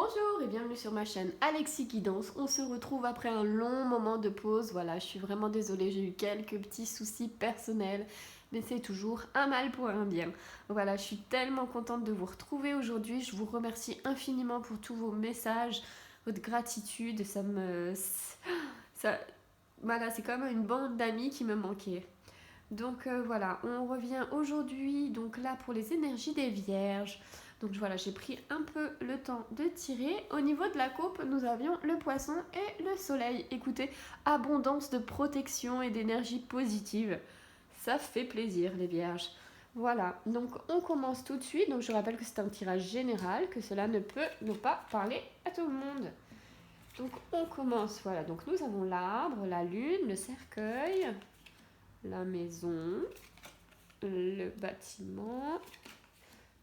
Bonjour et bienvenue sur ma chaîne Alexis qui danse. On se retrouve après un long moment de pause. Voilà, je suis vraiment désolée, j'ai eu quelques petits soucis personnels, mais c'est toujours un mal pour un bien. Voilà, je suis tellement contente de vous retrouver aujourd'hui. Je vous remercie infiniment pour tous vos messages, votre gratitude. Ça, voilà, c'est comme une bande d'amis qui me manquait. Donc voilà, on revient aujourd'hui donc là pour les énergies des vierges. Donc voilà, j'ai pris un peu le temps de tirer. Au niveau de la coupe, nous avions le poisson et le soleil. Écoutez, abondance de protection et d'énergie positive. Ça fait plaisir les vierges. Voilà, donc on commence tout de suite. Donc je rappelle que c'est un tirage général, que cela ne peut ne pas parler à tout le monde. Donc on commence, voilà, donc nous avons l'arbre, la lune, le cercueil, la maison, le bâtiment,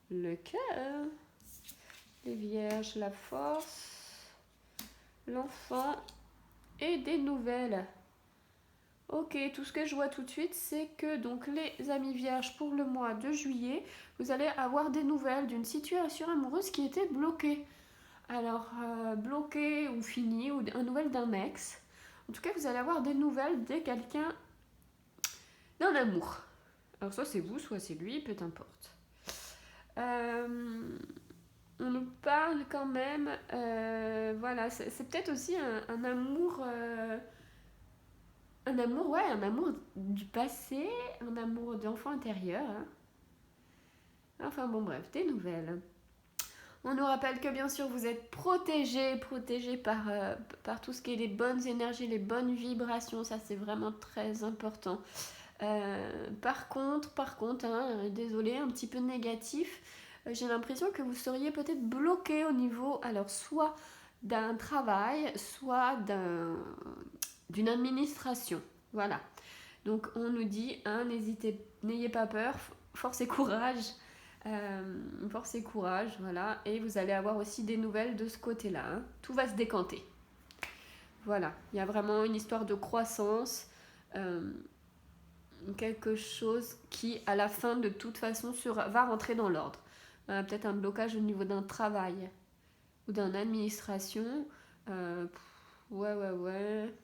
le cœur, les vierges, la force, l'enfant et des nouvelles. Ok, tout ce que je vois tout de suite, c'est que donc les amis vierges, pour le mois de juillet, vous allez avoir des nouvelles d'une situation amoureuse qui était bloquée. Alors, bloquée ou finie, ou une nouvelle d'un ex. En tout cas, vous allez avoir des nouvelles de quelqu'un, d'un amour. Alors, soit c'est vous, soit c'est lui, peu importe. On nous parle quand même, voilà, c'est peut-être aussi un amour, ouais, un amour du passé, un amour d'enfant intérieur. Hein. Enfin bon, bref, des nouvelles. On nous rappelle que bien sûr vous êtes protégé par tout ce qui est les bonnes énergies, les bonnes vibrations, ça c'est vraiment très important. Par contre, hein, désolé, un petit peu négatif, j'ai l'impression que vous seriez peut-être bloqué au niveau, alors soit d'un travail, soit d'une administration. Voilà. Donc on nous dit, hein, n'ayez pas peur, force et courage. Force et courage, voilà. Et vous allez avoir aussi des nouvelles de ce côté-là. Hein. Tout va se décanter. Voilà. Il y a vraiment une histoire de croissance. Quelque chose qui, à la fin, de toute façon, va rentrer dans l'ordre. Peut-être un blocage au niveau d'un travail ou d'une administration. Ouais.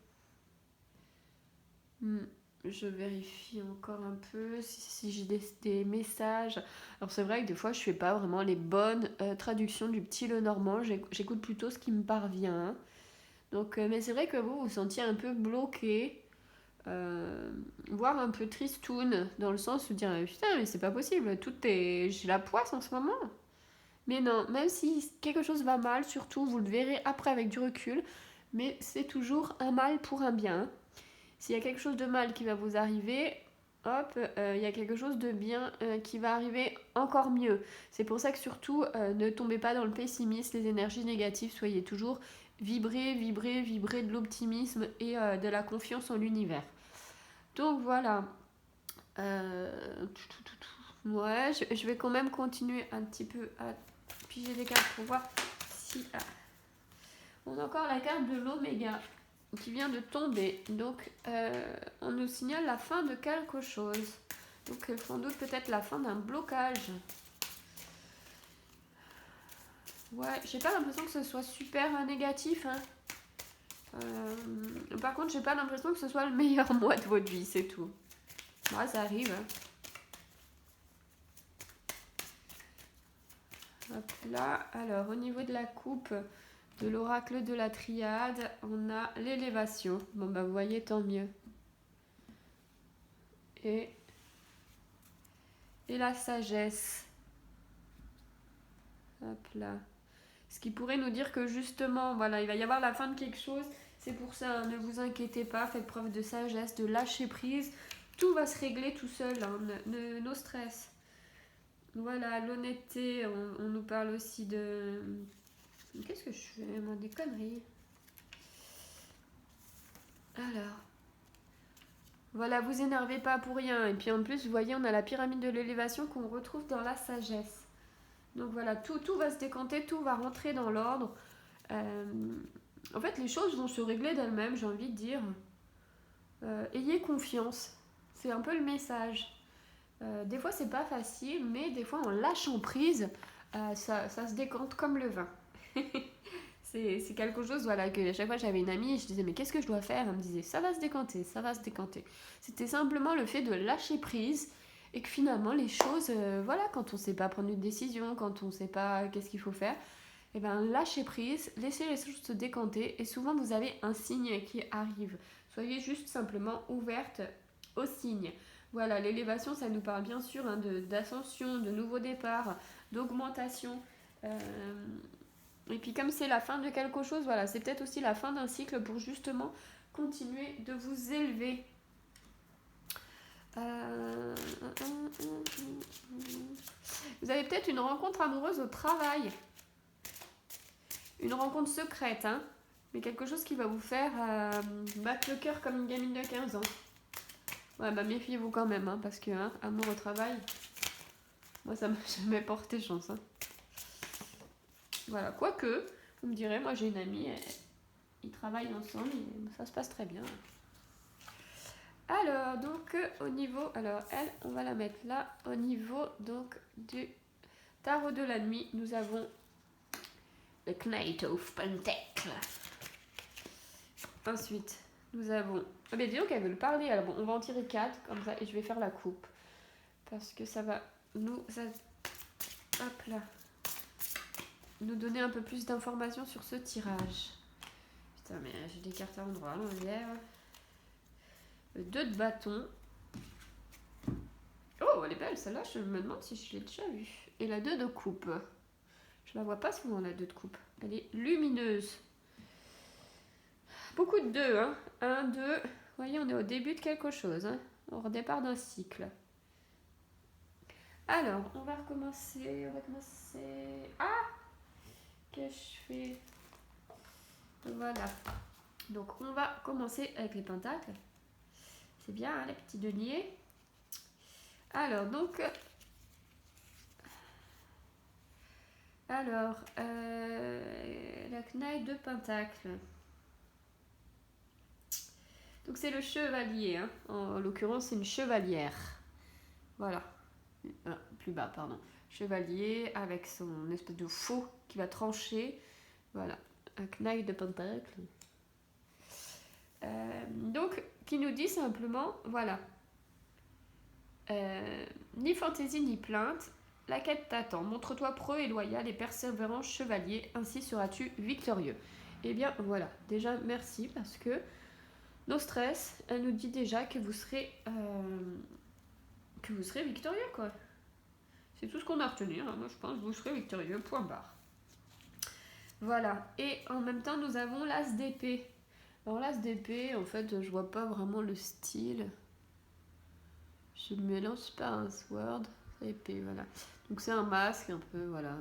Je vérifie encore un peu si j'ai des messages. Alors c'est vrai que des fois je fais pas vraiment les bonnes traductions du petit le normand. J'écoute plutôt ce qui me parvient. Donc, mais c'est vrai que vous vous sentiez un peu bloqué. Voire un peu tristoun dans le sens où dire putain mais c'est pas possible, j'ai la poisse en ce moment. Mais non, même si quelque chose va mal, surtout vous le verrez après avec du recul, mais c'est toujours un mal pour un bien. S'il y a quelque chose de mal qui va vous arriver, hop, il y a quelque chose de bien qui va arriver encore mieux. C'est pour ça que surtout ne tombez pas dans le pessimisme, les énergies négatives, soyez toujours vibrez de l'optimisme et de la confiance en l'univers. Donc voilà. Ouais, je vais quand même continuer un petit peu à piger des cartes pour voir si... Ah. On a encore la carte de l'Oméga qui vient de tomber. Donc, on nous signale la fin de quelque chose. Donc, sans doute peut-être la fin d'un blocage. Ouais, j'ai pas l'impression que ce soit super négatif. Hein. Par contre, j'ai pas l'impression que ce soit le meilleur mois de votre vie, c'est tout. Ouais, ça arrive. Hein. Hop là, alors au niveau de la coupe de l'oracle de la triade, on a l'élévation. Bon bah vous voyez, tant mieux. Et la sagesse. Hop là. Ce qui pourrait nous dire que justement, voilà, il va y avoir la fin de quelque chose. C'est pour ça, hein, ne vous inquiétez pas, faites preuve de sagesse, de lâcher prise. Tout va se régler tout seul, hein, no stress. Voilà, l'honnêteté, on nous parle aussi de... Qu'est-ce que je fais, moi, des conneries. Alors, voilà, vous énervez pas pour rien. Et puis en plus, vous voyez, on a la pyramide de l'élévation qu'on retrouve dans la sagesse. Donc voilà, tout va se décanter, tout va rentrer dans l'ordre. En fait, les choses vont se régler d'elles-mêmes, j'ai envie de dire. Ayez confiance. C'est un peu le message. Des fois, c'est pas facile, mais des fois, en lâchant prise, ça se décante comme le vin. C'est quelque chose, voilà, que à chaque fois j'avais une amie et je disais mais qu'est-ce que je dois faire? Elle me disait ça va se décanter, ça va se décanter. C'était simplement le fait de lâcher prise et que finalement les choses, voilà, quand on sait pas prendre une décision, quand on sait pas qu'est-ce qu'il faut faire, et ben lâchez prise, laissez les choses se décanter et souvent vous avez un signe qui arrive. Soyez juste simplement ouverte aux signes. Voilà, l'élévation ça nous parle bien sûr hein, d'ascension, de nouveau départ, d'augmentation. Euh, et puis comme c'est la fin de quelque chose, voilà, c'est peut-être aussi la fin d'un cycle pour justement continuer de vous élever. Vous avez peut-être une rencontre amoureuse au travail. Une rencontre secrète, hein, mais quelque chose qui va vous faire battre le cœur comme une gamine de 15 ans. Ouais, bah méfiez-vous quand même, hein, parce que hein, amour au travail, moi ça m'a jamais porté chance. Hein. Voilà, quoique, vous me direz, moi j'ai une amie, ils travaillent ensemble et ça se passe très bien. Alors, donc, au niveau, alors elle, on va la mettre là, au niveau donc du tarot de la nuit, nous avons le Knight of Pentacles. Ensuite, nous avons, ah ben disons qu'elles veulent parler, alors bon, on va en tirer 4, comme ça, et je vais faire la coupe, parce que ça va nous, hop là, nous donner un peu plus d'informations sur ce tirage. Putain, mais j'ai des cartes à l'endroit, l'envers. Le 2 de bâton. Oh, elle est belle, celle-là, je me demande si je l'ai déjà vue. Et la 2 de coupe. Je la vois pas souvent, la 2 de coupe. Elle est lumineuse. Beaucoup de 2, hein. 1, 2. Vous voyez, on est au début de quelque chose, hein. Au départ d'un cycle. Alors, on va recommencer. Ah! Qu'est-ce que je fais? Voilà. Donc, on va commencer avec les pentacles. C'est bien, hein, les petits deniers. Alors, donc... Alors, la Knight de Pentacle. Donc c'est le chevalier, hein. En l'occurrence c'est une chevalière. Voilà. Plus bas, pardon. Chevalier avec son espèce de faux qui va trancher. Voilà. Un Knight de Pentacle. Donc, qui nous dit simplement, voilà. Ni fantaisie ni plainte. La quête t'attend. Montre-toi preux et loyal et persévérant chevalier. Ainsi seras-tu victorieux. Eh bien, voilà. Déjà, merci parce que nos stress, elle nous dit déjà que vous serez victorieux, quoi. C'est tout ce qu'on a retenu. Hein. Moi, je pense que vous serez victorieux, point barre. Voilà. Et en même temps, nous avons l'as d'épée. Alors, l'as d'épée, en fait, je vois pas vraiment le style. Je le mélange pas un sword. Épée, voilà. Donc, c'est un masque, un peu, voilà.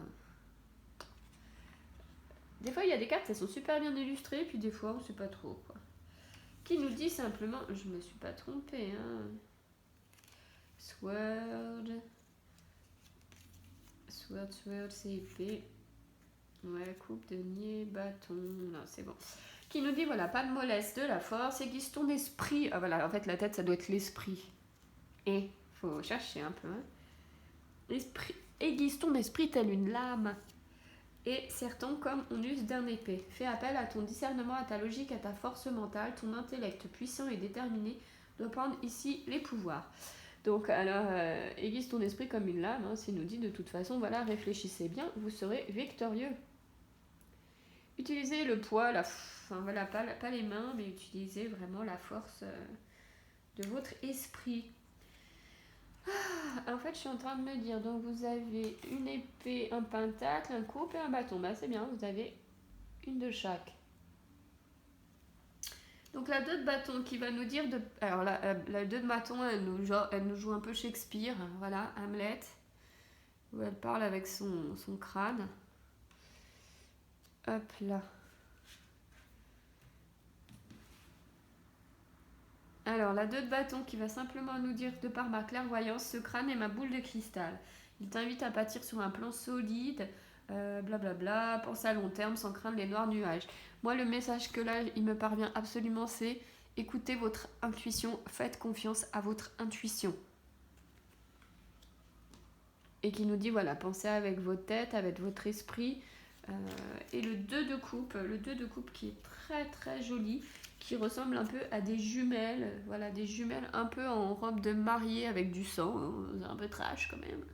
Des fois, il y a des cartes, elles sont super bien illustrées, puis des fois, on sait pas trop, quoi. Qui nous dit simplement, je me suis pas trompée, hein. Sword, c'est épée. Ouais, coupe, denier, bâton. Non, c'est bon. Qui nous dit, voilà, pas de mollesse, de la force, aiguise ton esprit. Ah voilà, en fait, la tête, ça doit être l'esprit. Et, faut chercher un peu. Hein. Esprit, aiguise ton esprit telle une lame. Et serre-t-on comme on use d'un épée. Fais appel à ton discernement, à ta logique, à ta force mentale. Ton intellect puissant et déterminé doit prendre ici les pouvoirs. Donc, alors, aiguise ton esprit comme une lame. Hein, s'il nous dit de toute façon, voilà, réfléchissez bien, vous serez victorieux. Utilisez le poids, enfin voilà, pas les mains, mais utilisez vraiment la force de votre esprit. En fait, je suis en train de me dire, donc vous avez une épée, un pentacle, un coupe et un bâton. Bah c'est bien, vous avez une de chaque. Donc la 2 de bâton qui va nous dire de... Alors la 2 de bâton, elle nous joue un peu Shakespeare, voilà, Hamlet, où elle parle avec son crâne. Hop là. Alors, la 2 de bâton qui va simplement nous dire, de par ma clairvoyance, ce crâne est ma boule de cristal. Il t'invite à bâtir sur un plan solide, blablabla, pense à long terme sans craindre les noirs nuages. Moi, le message que là, il me parvient absolument, c'est écoutez votre intuition, faites confiance à votre intuition. Et qui nous dit, voilà, pensez avec votre tête, avec votre esprit, Et le 2 de coupe qui est très très joli, qui ressemble un peu à des jumelles, voilà, des jumelles un peu en robe de mariée avec du sang, hein, c'est un peu trash quand même,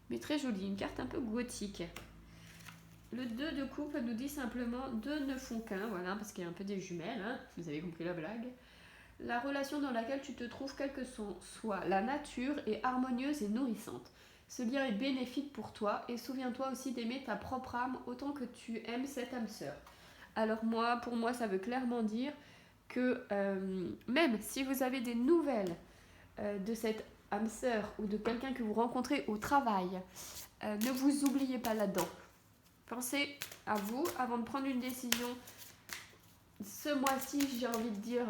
mais très jolie, une carte un peu gothique. Le 2 de coupe nous dit simplement deux ne font qu'un, voilà, parce qu'il y a un peu des jumelles, hein, vous avez compris la blague. La relation dans laquelle tu te trouves, quelle que soit la nature, est harmonieuse et nourrissante. Ce lien est bénéfique pour toi et souviens-toi aussi d'aimer ta propre âme autant que tu aimes cette âme sœur. Alors pour moi, ça veut clairement dire que même si vous avez des nouvelles de cette âme sœur ou de quelqu'un que vous rencontrez au travail, ne vous oubliez pas là-dedans. Pensez à vous avant de prendre une décision. Ce mois-ci, j'ai envie de dire,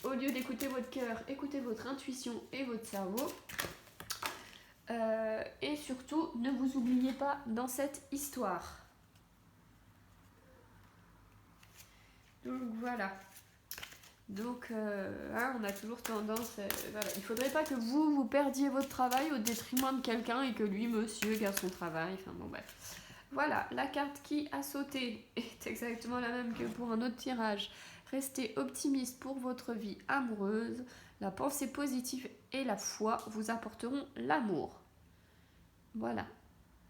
au lieu d'écouter votre cœur, écoutez votre intuition et votre cerveau. Et surtout, ne vous oubliez pas dans cette histoire. Donc voilà. Donc on a toujours tendance... voilà. Il ne faudrait pas que vous perdiez votre travail au détriment de quelqu'un et que lui, monsieur, garde son travail. Enfin bon, bref. Voilà, la carte qui a sauté est exactement la même que pour un autre tirage. Restez optimiste pour votre vie amoureuse. La pensée positive et la foi vous apporteront l'amour. Voilà.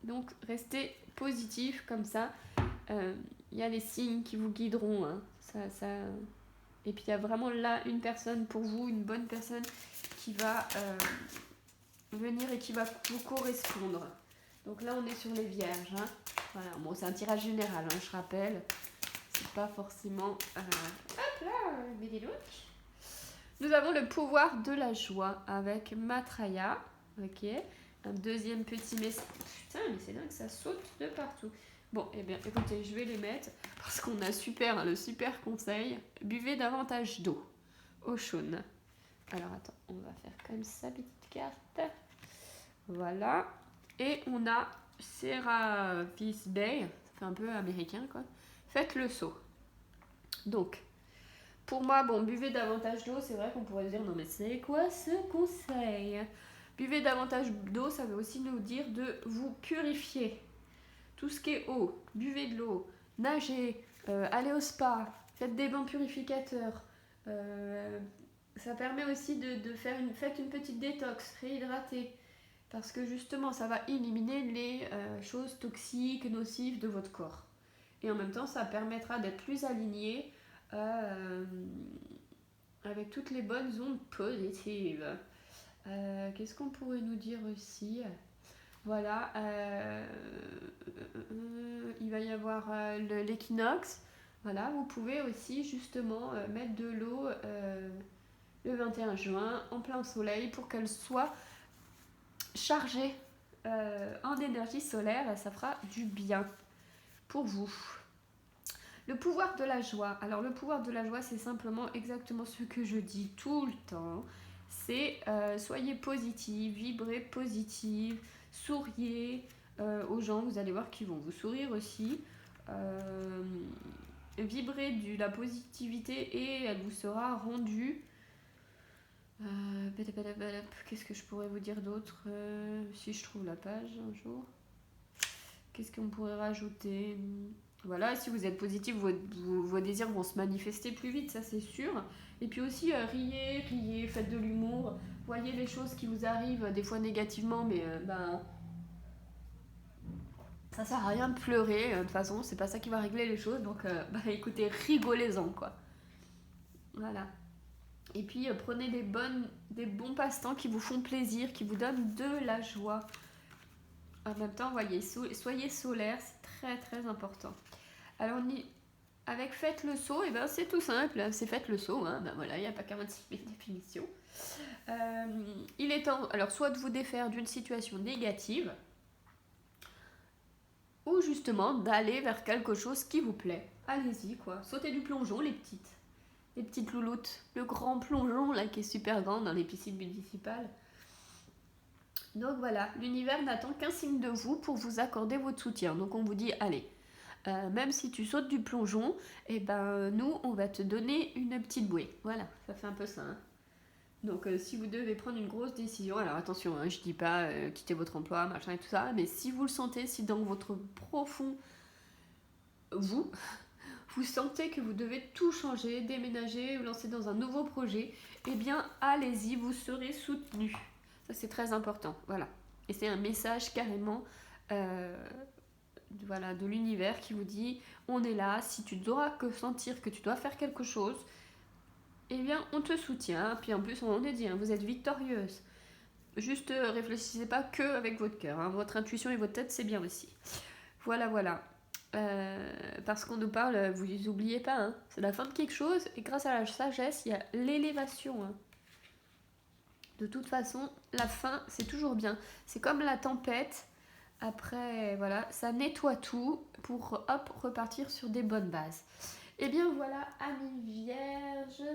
Donc, restez positif comme ça. Il y a les signes qui vous guideront. Hein. Et puis, il y a vraiment là une personne pour vous, une bonne personne qui va venir et qui va vous correspondre. Donc là, on est sur les vierges. Hein. Voilà. Bon, c'est un tirage général, hein, je rappelle. C'est pas forcément... Hop là, mais dis donc. Nous avons le pouvoir de la joie avec Maitreya. Ok. Un deuxième petit message. Putain, mais c'est dingue, ça saute de partout. Bon, eh bien, écoutez, je vais les mettre parce qu'on a le super conseil. Buvez davantage d'eau. Eau chaude. Alors, attends, on va faire comme ça, petite carte. Voilà. Et on a Serapis Bay. Ça fait un peu américain, quoi. Faites le saut. Donc, pour moi, bon, buvez davantage d'eau. C'est vrai qu'on pourrait dire, non, mais c'est quoi ce conseil ? Buvez davantage d'eau, ça veut aussi nous dire de vous purifier. Tout ce qui est eau, buvez de l'eau, nagez, allez au spa, faites des bains purificateurs. Ça permet aussi de faire faites une petite détox, réhydrater. Parce que justement, ça va éliminer les choses toxiques, nocives de votre corps. Et en même temps, ça permettra d'être plus aligné avec toutes les bonnes ondes positives. Qu'est-ce qu'on pourrait nous dire aussi ? Voilà, il va y avoir l'équinoxe. Voilà, vous pouvez aussi justement mettre de l'eau le 21 juin en plein soleil pour qu'elle soit chargée en énergie solaire. Ça fera du bien pour vous. Le pouvoir de la joie. Alors le pouvoir de la joie, c'est simplement exactement ce que je dis tout le temps. C'est soyez positive, vibrez positive, souriez aux gens, vous allez voir qu'ils vont vous sourire aussi. Vibrez de la positivité et elle vous sera rendue. Qu'est-ce que je pourrais vous dire d'autre si je trouve la page un jour. Qu'est-ce qu'on pourrait rajouter ? Voilà, si vous êtes positif, vos désirs vont se manifester plus vite, ça c'est sûr. Et puis aussi, riez, faites de l'humour. Voyez les choses qui vous arrivent, des fois négativement, mais ça sert à rien de pleurer. De toute façon, c'est pas ça qui va régler les choses. Donc, écoutez, rigolez-en, quoi. Voilà. Et puis, prenez des bons passe-temps qui vous font plaisir, qui vous donnent de la joie. En même temps, voyez, soyez solaire, c'est très très important. Alors, avec faites le saut, et c'est tout simple, c'est faites le saut, hein, voilà, il n'y a pas 46 000 définitions. Il est temps, alors, soit de vous défaire d'une situation négative, ou justement d'aller vers quelque chose qui vous plaît. Allez-y, quoi. Sautez du plongeon, les petites louloutes. Le grand plongeon, là, qui est super grand dans les piscines municipales. Donc voilà, l'univers n'attend qu'un signe de vous pour vous accorder votre soutien. Donc on vous dit, allez, même si tu sautes du plongeon, nous, on va te donner une petite bouée. Voilà, ça fait un peu ça. Hein. Donc si vous devez prendre une grosse décision, alors attention, hein, je dis pas quitter votre emploi, machin et tout ça, mais si vous le sentez, si dans votre profond vous, vous sentez que vous devez tout changer, déménager, vous lancer dans un nouveau projet, eh bien allez-y, vous serez soutenu. Ça c'est très important, voilà. Et c'est un message carrément voilà, de l'univers qui vous dit on est là, si tu dois que sentir que tu dois faire quelque chose, eh bien on te soutient. Puis en plus on est dit, hein, vous êtes victorieuse. Juste réfléchissez pas que avec votre cœur, hein. Votre intuition et votre tête c'est bien aussi. Voilà, voilà. Parce qu'on nous parle, vous n'oubliez pas, hein, c'est la fin de quelque chose et grâce à la sagesse, il y a l'élévation. Hein. De toute façon, la fin, c'est toujours bien. C'est comme la tempête. Après, voilà, ça nettoie tout pour hop repartir sur des bonnes bases. Et bien voilà, amis vierges,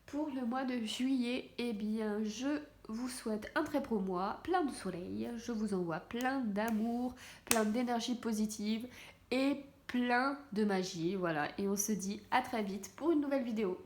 pour le mois de juillet, eh bien je vous souhaite un très beau mois, plein de soleil. Je vous envoie plein d'amour, plein d'énergie positive et plein de magie. Voilà, et on se dit à très vite pour une nouvelle vidéo.